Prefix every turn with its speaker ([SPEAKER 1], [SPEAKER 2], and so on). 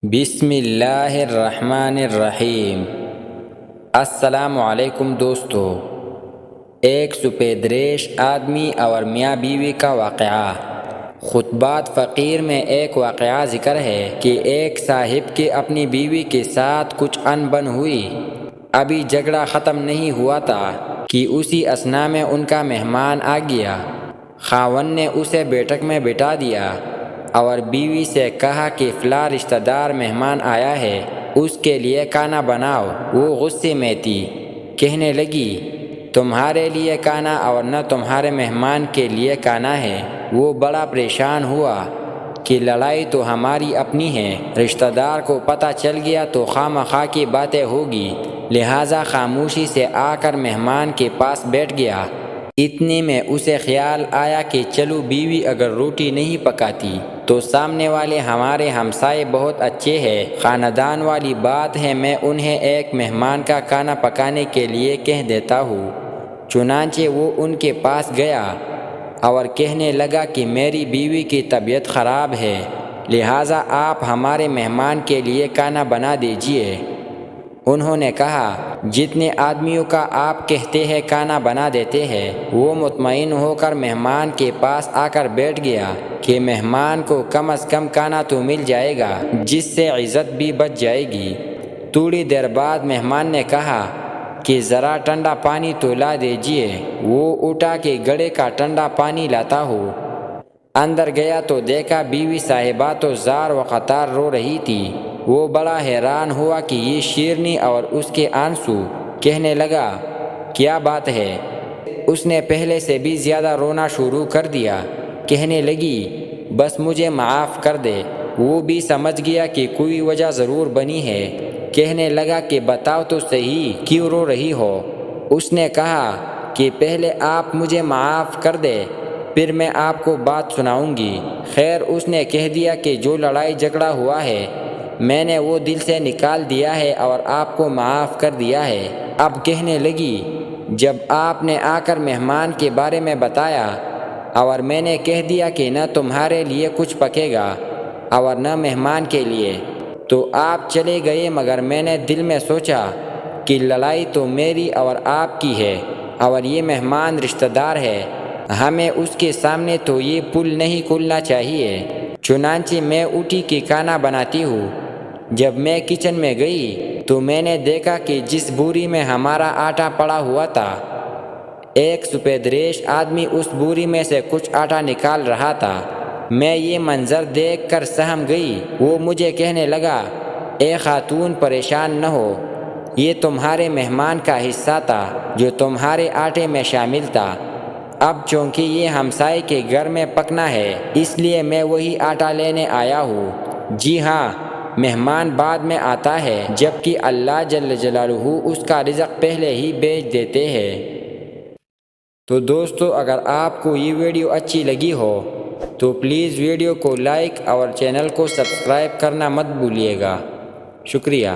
[SPEAKER 1] بسم اللہ الرحمن الرحیم۔ السلام علیکم دوستو۔ ایک سفید ریش آدمی اور میاں بیوی کا واقعہ۔ خطبات فقیر میں ایک واقعہ ذکر ہے کہ ایک صاحب کی اپنی بیوی کے ساتھ کچھ انبن ہوئی۔ ابھی جھگڑا ختم نہیں ہوا تھا کہ اسی اثنا میں ان کا مہمان آ گیا۔ خاوند نے اسے بیٹھک میں بٹھا دیا اور بیوی سے کہا کہ فلاں رشتہ دار مہمان آیا ہے، اس کے لیے کھانا بناؤ۔ وہ غصے میں تھی، کہنے لگی تمہارے لیے کھانا اور نہ تمہارے مہمان کے لیے کھانا ہے۔ وہ بڑا پریشان ہوا کہ لڑائی تو ہماری اپنی ہے، رشتہ دار کو پتہ چل گیا تو خواہ کی باتیں ہوگی، لہٰذا خاموشی سے آ کر مہمان کے پاس بیٹھ گیا۔ اتنے میں اسے خیال آیا کہ چلو بیوی اگر روٹی نہیں پکاتی تو سامنے والے ہمارے ہمسائے بہت اچھے ہیں، خاندان والی بات ہے، میں انہیں ایک مہمان کا کھانا پکانے کے لیے کہہ دیتا ہوں۔ چنانچہ وہ ان کے پاس گیا اور کہنے لگا کہ میری بیوی کی طبیعت خراب ہے، لہٰذا آپ ہمارے مہمان کے لیے کھانا بنا دیجیے۔ انہوں نے کہا جتنے آدمیوں کا آپ کہتے ہیں کھانا بنا دیتے ہیں۔ وہ مطمئن ہو کر مہمان کے پاس آ کر بیٹھ گیا کہ مہمان کو کم از کم کھانا تو مل جائے گا، جس سے عزت بھی بچ جائے گی۔ تھوڑی دیر بعد مہمان نے کہا کہ ذرا ٹھنڈا پانی تو لا دیجیے۔ وہ اٹھا کہ گھڑے کا ٹھنڈا پانی لاتا ہو۔ اندر گیا تو دیکھا بیوی صاحبہ تو زار و قطار رو رہی تھی۔ وہ بڑا حیران ہوا کہ یہ شیرنی اور اس کے آنسو۔ کہنے لگا کیا بات ہے؟ اس نے پہلے سے بھی زیادہ رونا شروع کر دیا۔ کہنے لگی بس مجھے معاف کر دے۔ وہ بھی سمجھ گیا کہ کوئی وجہ ضرور بنی ہے۔ کہنے لگا کہ بتاؤ تو صحیح کیوں رو رہی ہو؟ اس نے کہا کہ پہلے آپ مجھے معاف کر دے، پھر میں آپ کو بات سناؤں گی۔ خیر اس نے کہہ دیا کہ جو لڑائی جھگڑا ہوا ہے میں نے وہ دل سے نکال دیا ہے اور آپ کو معاف کر دیا ہے۔ اب کہنے لگی جب آپ نے آ کر مہمان کے بارے میں بتایا اور میں نے کہہ دیا کہ نہ تمہارے لیے کچھ پکے گا اور نہ مہمان کے لیے تو آپ چلے گئے، مگر میں نے دل میں سوچا کہ لڑائی تو میری اور آپ کی ہے اور یہ مہمان رشتہ دار ہے، ہمیں اس کے سامنے تو یہ پل نہیں کھلنا چاہیے۔ چنانچہ میں اٹھی کہ کھانا بناتی ہوں۔ جب میں کچن میں گئی تو میں نے دیکھا کہ جس بوری میں ہمارا آٹا پڑا ہوا تھا، ایک سفید ریش آدمی اس بوری میں سے کچھ آٹا نکال رہا تھا۔ میں یہ منظر دیکھ کر سہم گئی۔ وہ مجھے کہنے لگا اے خاتون پریشان نہ ہو، یہ تمہارے مہمان کا حصہ تھا جو تمہارے آٹے میں شامل تھا۔ اب چونکہ یہ ہمسائے کے گھر میں پکنا ہے اس لیے میں وہی آٹا لینے آیا ہوں۔ جی ہاں، مہمان بعد میں آتا ہے جبکہ اللہ جل جلالہ اس کا رزق پہلے ہی بھیج دیتے ہیں۔ تو دوستو اگر آپ کو یہ ویڈیو اچھی لگی ہو تو پلیز ویڈیو کو لائک اور چینل کو سبسکرائب کرنا مت بھولیے گا۔ شکریہ۔